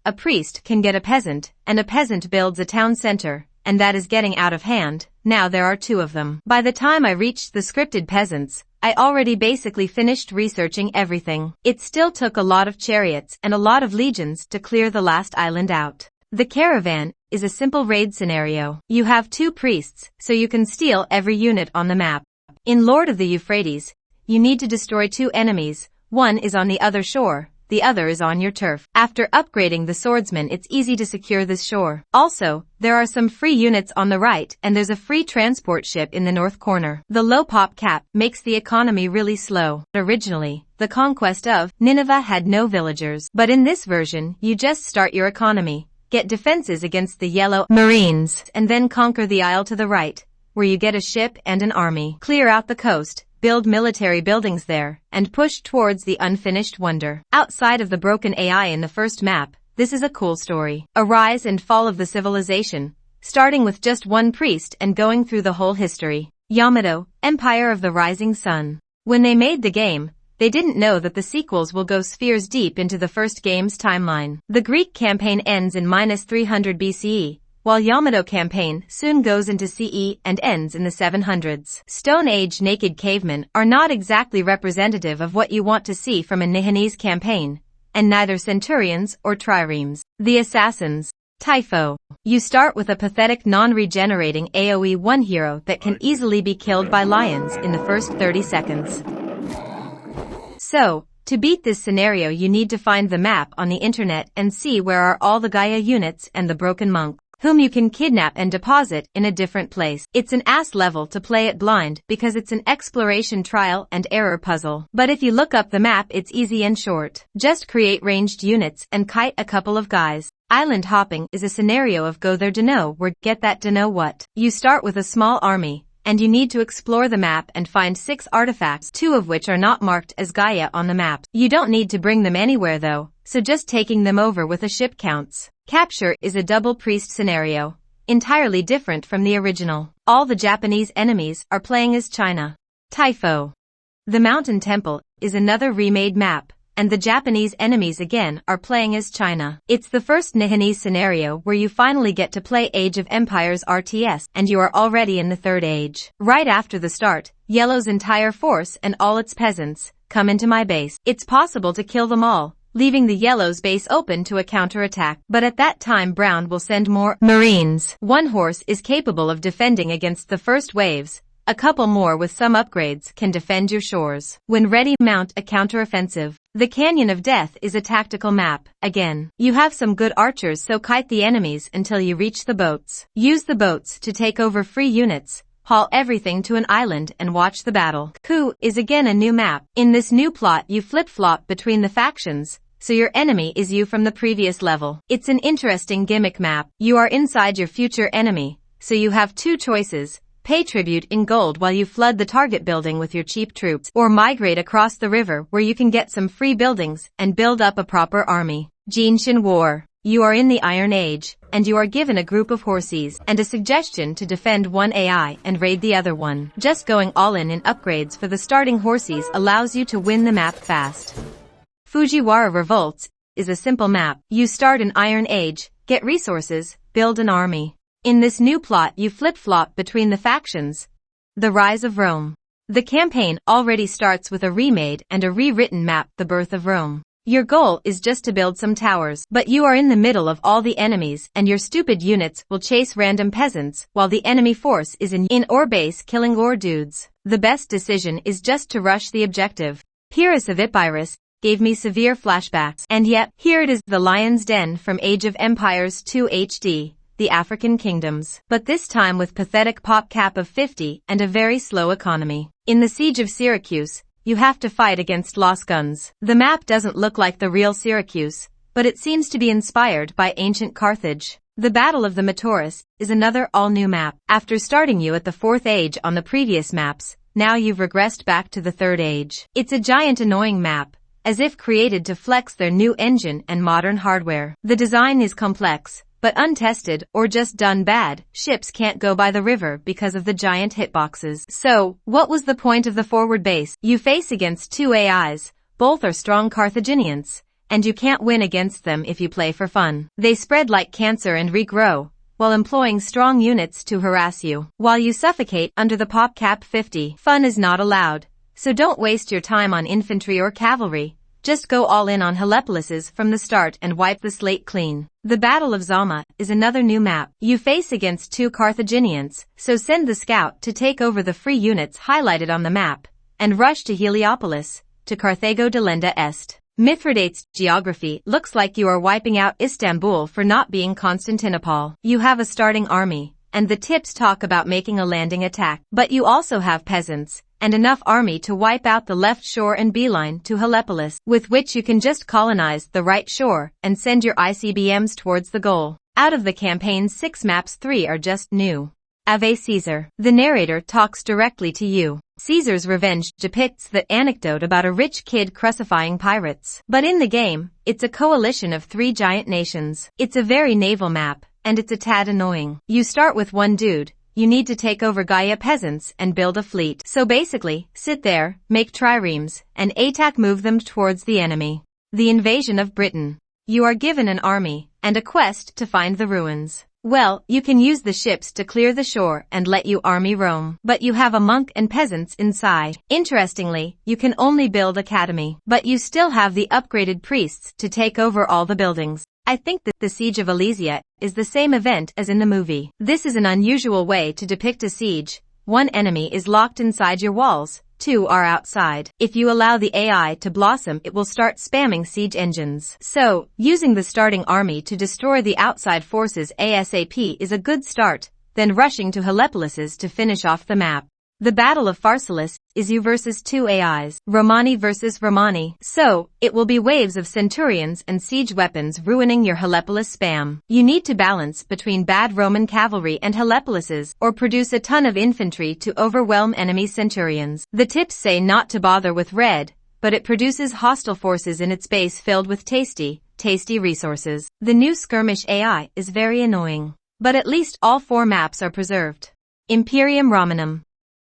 can get a peasant, and a peasant builds a town center, and that is getting out of hand. Now there are 2 of them. By the time I reached the scripted peasants, I already basically finished researching everything. It still took a lot of chariots and a lot of legions to clear the last island out. The caravan is a simple raid scenario. You have 2 priests, so you can steal every unit on the map. In Lord of the Euphrates, you need to destroy 2 enemies. One is on the other shore, the other is on your turf. After upgrading the swordsman, it's easy to secure this shore. Also, there are some free units on the right and there's a free transport ship in the north corner. The low pop cap makes the economy really slow. Originally, the conquest of Nineveh had no villagers. But in this version, you just start your economy, get defenses against the yellow Marines, and then conquer the isle to the right, where you get a ship and an army. Clear out the coast, build military buildings there, and push towards the unfinished wonder. Outside of the broken AI in the first map, this is a cool story. A rise and fall of the civilization, starting with just 1 priest and going through the whole history. Yamato, Empire of the Rising Sun. When they made the game, they didn't know that the sequels will go spheres deep into the first game's timeline. The Greek campaign ends in -300 BCE, while Yamato campaign soon goes into CE and ends in the 700s. Stone Age naked cavemen are not exactly representative of what you want to see from a Nihonese campaign, and neither centurions or triremes. The assassins. Typho. You start with a pathetic non-regenerating AoE 1 hero that can easily be killed by lions in the first 30 seconds. So, to beat this scenario you need to find the map on the internet and see where are all the Gaia units and the broken monk, whom you can kidnap and deposit in a different place. It's an ass level to play it blind because it's an exploration trial and error puzzle. But if you look up the map it's easy and short. Just create ranged units and kite a couple of guys. Island hopping is a scenario of go there to know where, get that to know what. You start with a small army, and you need to explore the map and find 6 artifacts, 2 of which are not marked as Gaia on the map. You don't need to bring them anywhere though, so just taking them over with a ship counts. Capture is a double priest scenario, entirely different from the original. All the Japanese enemies are playing as China. Typho. The Mountain Temple is another remade map, and the Japanese enemies again are playing as China. It's the first Nihanese scenario where you finally get to play Age of Empires RTS, and you are already in the third age. Right after the start, Yellow's entire force and all its peasants come into my base. It's possible to kill them all, leaving the Yellow's base open to a counterattack. But at that time Brown will send more Marines. One horse is capable of defending against the first waves. A couple more with some upgrades can defend your shores. When ready, mount a counteroffensive. The Canyon of Death is a tactical map. Again, you have some good archers, so kite the enemies until you reach the boats. Use the boats to take over free units. Haul everything to an island and watch the battle. Coup is again a new map. In this new plot you flip-flop between the factions, so your enemy is you from the previous level. It's an interesting gimmick map. You are inside your future enemy, so you have two choices. Pay tribute in gold while you flood the target building with your cheap troops, or migrate across the river where you can get some free buildings and build up a proper army. Jinshin War. You are in the Iron Age, and you are given a group of horses and a suggestion to defend one AI and raid the other one. Just going all in upgrades for the starting horses allows you to win the map fast. Fujiwara Revolts is a simple map. You start in Iron Age, get resources, build an army. In this new plot you flip-flop between the factions. The Rise of Rome. The campaign already starts with a remade and a rewritten map, The Birth of Rome. Your goal is just to build some towers, but you are in the middle of all the enemies and your stupid units will chase random peasants while the enemy force is in ore base killing ore dudes. The best decision is just to rush the objective. Pyrrhus of Epirus gave me severe flashbacks, and yet, here it is, the Lion's Den from Age of Empires 2 HD. The African kingdoms, but this time with pathetic pop cap of 50 and a very slow economy. In the Siege of Syracuse, you have to fight against lost guns. The map doesn't look like the real Syracuse, but it seems to be inspired by ancient Carthage. The Battle of the Metaurus is another all-new map. After starting you at the 4th age on the previous maps, now you've regressed back to the 3rd age. It's a giant annoying map, as if created to flex their new engine and modern hardware. The design is complex, but untested or just done bad. Ships can't go by the river because of the giant hitboxes. So, what was the point of the forward base? You face against two AIs, both are strong Carthaginians, and you can't win against them if you play for fun. They spread like cancer and regrow, while employing strong units to harass you, while you suffocate under the pop cap 50. Fun is not allowed, so don't waste your time on infantry or cavalry. Just go all in on Helepolis from the start and wipe the slate clean. The Battle of Zama is another new map. You face against two Carthaginians, so send the scout to take over the free units highlighted on the map, and rush to Heliopolis, to Carthago de Lenda Est. Mithridates geography looks like you are wiping out Istanbul for not being Constantinople. You have a starting army, and the tips talk about making a landing attack, but you also have peasants, and enough army to wipe out the left shore and beeline to Helepolis, with which you can just colonize the right shore and send your ICBMs towards the goal. Out of the campaign's 6 maps, 3 are just new. Ave Caesar. The narrator talks directly to you. Caesar's Revenge depicts the anecdote about a rich kid crucifying pirates. But in the game, it's a coalition of 3 giant nations. It's a very naval map, and it's a tad annoying. You start with one dude. You need to take over Gaia peasants and build a fleet. So basically, sit there, make triremes, and ATAC move them towards the enemy. The invasion of Britain. You are given an army, and a quest to find the ruins. Well, you can use the ships to clear the shore and let you army roam. But you have a monk and peasants inside. Interestingly, you can only build academy. But you still have the upgraded priests to take over all the buildings. I think that the Siege of Alesia is the same event as in the movie. This is an unusual way to depict a siege. 1 enemy is locked inside your walls, 2 are outside. If you allow the AI to blossom, it will start spamming siege engines. So, using the starting army to destroy the outside forces ASAP is a good start, then rushing to Helepolis to finish off the map. The Battle of Pharsalus is you versus 2 AIs, Romani versus Romani. So, it will be waves of centurions and siege weapons ruining your Helepolis spam. You need to balance between bad Roman cavalry and Helepolis, or produce a ton of infantry to overwhelm enemy centurions. The tips say not to bother with red, but it produces hostile forces in its base filled with tasty resources. The new skirmish AI is very annoying, but at least all 4 maps are preserved. Imperium Romanum.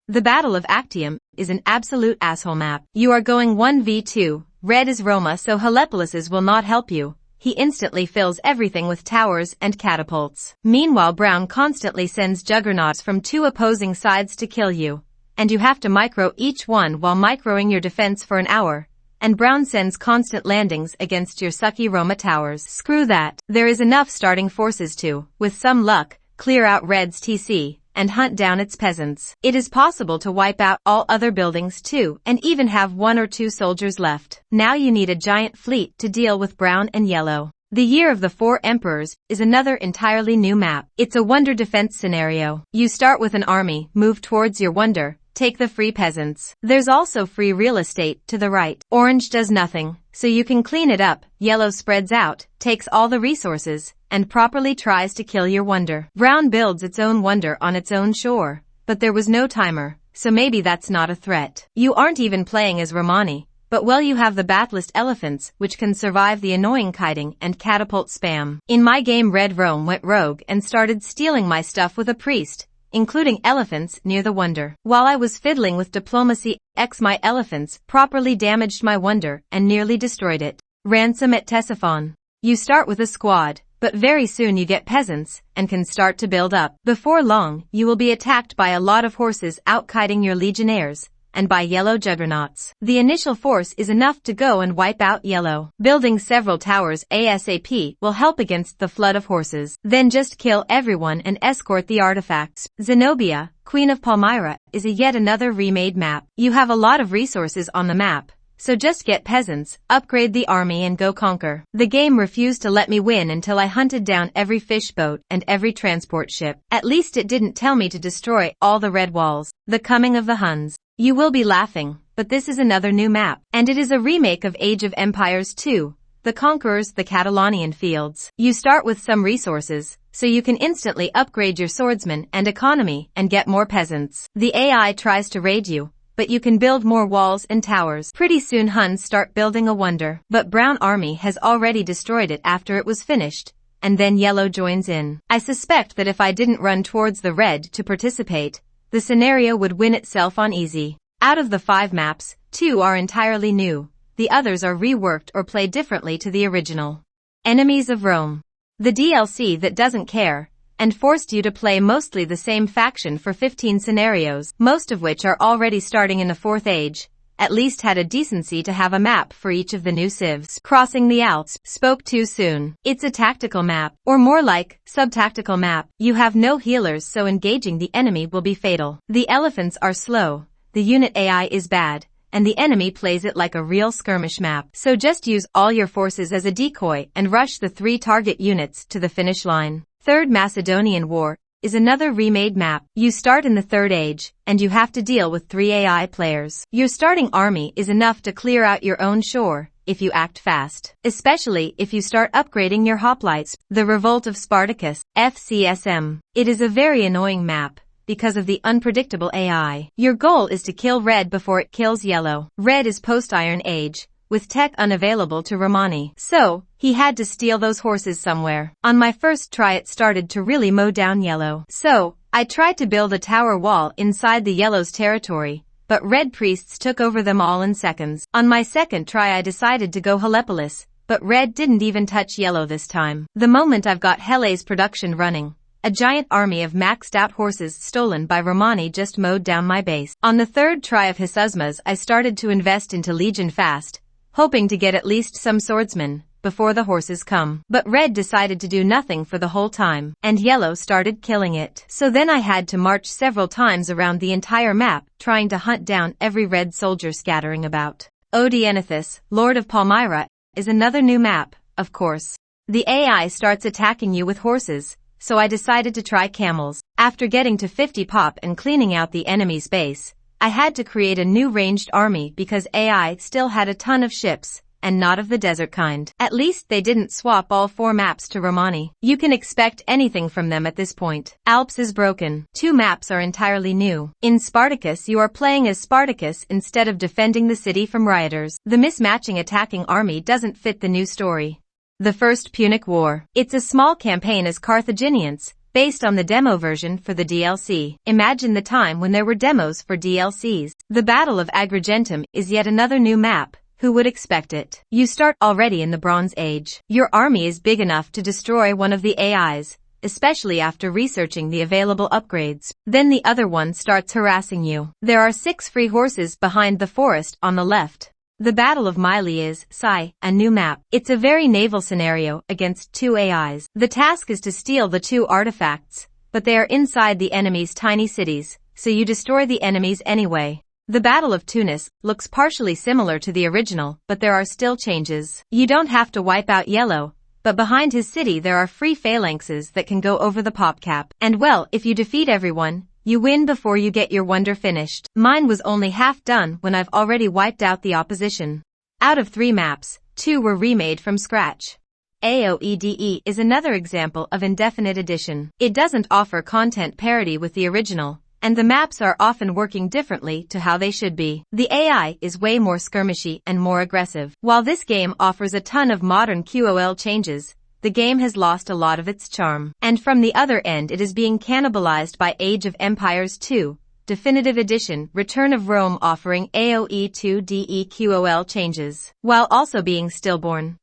The Battle of Actium is an absolute asshole map. You are going 1v2 Red is Roma, so Helepolis's will not help you. He instantly fills everything with towers and catapults. Meanwhile, Brown constantly sends juggernauts from two opposing sides to kill you, and you have to micro each one while microing your defense for an hour. And Brown sends constant landings against your sucky Roma towers. Screw that. There is enough starting forces to, with some luck, clear out Red's TC and hunt down its peasants. It is possible to wipe out all other buildings too, and even have 1 or 2 soldiers left. Now you need a giant fleet to deal with Brown and Yellow. The Year of the Four Emperors is another entirely new map. It's a wonder defense scenario. You start with an army, move towards your wonder, take the free peasants. There's also free real estate to the right. Orange does nothing, so you can clean it up. Yellow spreads out, takes all the resources, and properly tries to kill your wonder. Brown builds its own wonder on its own shore, but there was no timer, so maybe that's not a threat. You aren't even playing as Romani, but well, you have the Bathlist elephants, which can survive the annoying kiting and catapult spam. In my game, Red Rome went rogue and started stealing my stuff with a priest, including elephants near the wonder. While I was fiddling with diplomacy, my elephants properly damaged my wonder and nearly destroyed it. Ransom at Ctesiphon. You start with a squad, but very soon you get peasants and can start to build up. Before long, you will be attacked by a lot of horses out-kiting your legionnaires, and by yellow juggernauts. The initial force is enough to go and wipe out Yellow. Building several towers ASAP will help against the flood of horses. Then just kill everyone and escort the artifacts. Zenobia, Queen of Palmyra, is yet another remade map. You have a lot of resources on the map, so just get peasants, upgrade the army and go conquer. The game refused to let me win until I hunted down every fish boat and every transport ship. At least it didn't tell me to destroy all the red walls. The coming of the Huns. You will be laughing, but this is another new map, and it is a remake of Age of Empires 2, The Conquerors, the Catalonian Fields. You start with some resources, so you can instantly upgrade your swordsmen and economy and get more peasants. The AI tries to raid you, but you can build more walls and towers. Pretty soon Huns start building a wonder, but Brown army has already destroyed it after it was finished, and then Yellow joins in. I suspect that if I didn't run towards the red to participate, the scenario would win itself on easy. Out of the 5 maps, 2 are entirely new. The others are reworked or play differently to the original. Enemies of Rome. The DLC that doesn't care, and forced you to play mostly the same faction for 15 scenarios, most of which are already starting in the 4th age, at least had a decency to have a map for each of the new civs. Crossing the Alps. Spoke too soon. It's a tactical map, or more like, sub-tactical map. You have no healers, so engaging the enemy will be fatal. The elephants are slow, the unit AI is bad, and the enemy plays it like a real skirmish map. So just use all your forces as a decoy and rush the 3 target units to the finish line. Third Macedonian War is another remade map. You start in the 3rd age, and you have to deal with 3 AI players. Your starting army is enough to clear out your own shore, if you act fast. Especially if you start upgrading your hoplites. The Revolt of Spartacus, FCSM. It is a very annoying map, because of the unpredictable AI. Your goal is to kill Red before it kills Yellow. Red is post-Iron Age, with tech unavailable to Romani. So, he had to steal those horses somewhere. On my first try it started to really mow down Yellow. So, I tried to build a tower wall inside the Yellow's territory, but Red priests took over them all in seconds. On my second try I decided to go Helepolis, but Red didn't even touch Yellow this time. The moment I've got Hele's production running, a giant army of maxed out horses stolen by Romani just mowed down my base. On the 3rd try of Hisuzmas I started to invest into Legion fast, hoping to get at least some swordsmen before the horses come. But Red decided to do nothing for the whole time, and Yellow started killing it. So then I had to march several times around the entire map, trying to hunt down every Red soldier scattering about. Indefinitive, Lord of Palmyra, is another new map, of course. The AI starts attacking you with horses, so I decided to try camels. After getting to 50 pop and cleaning out the enemy's base, I had to create a new ranged army because AI still had a ton of ships, and not of the desert kind. At least they didn't swap all 4 maps to Romani. You can expect anything from them at this point. Alps is broken. 2 maps are entirely new. In Spartacus you are playing as Spartacus instead of defending the city from rioters. The mismatching attacking army doesn't fit the new story. The First Punic War. It's a small campaign as Carthaginians, based on the demo version for the DLC. Imagine the time when there were demos for DLCs. The Battle of Agrigentum is yet another new map, Who would expect it? You start already in the Bronze Age. Your army is big enough to destroy one of the AIs, especially after researching the available upgrades. Then the other one starts harassing you. There are 6 free horses behind the forest on the left. The Battle of Miley is, a new map. It's a very naval scenario against 2 AIs. The task is to steal the 2 artifacts, but they are inside the enemy's tiny cities, so you destroy the enemies anyway. The Battle of Tunis looks partially similar to the original, but there are still changes. You don't have to wipe out Yellow, but behind his city there are free phalanxes that can go over the pop cap. And well, if you defeat everyone, you win before you get your wonder finished. Mine was only half done when I've already wiped out the opposition. Out of 3 maps, 2 were remade from scratch. AOEDE is another example of indefinite edition. It doesn't offer content parity with the original, and the maps are often working differently to how they should be. The AI is way more skirmishy and more aggressive. While this game offers a ton of modern QOL changes, the game has lost a lot of its charm. And from the other end it is being cannibalized by Age of Empires 2, Definitive Edition, Return of Rome offering AOE 2 DE QOL changes, while also being stillborn.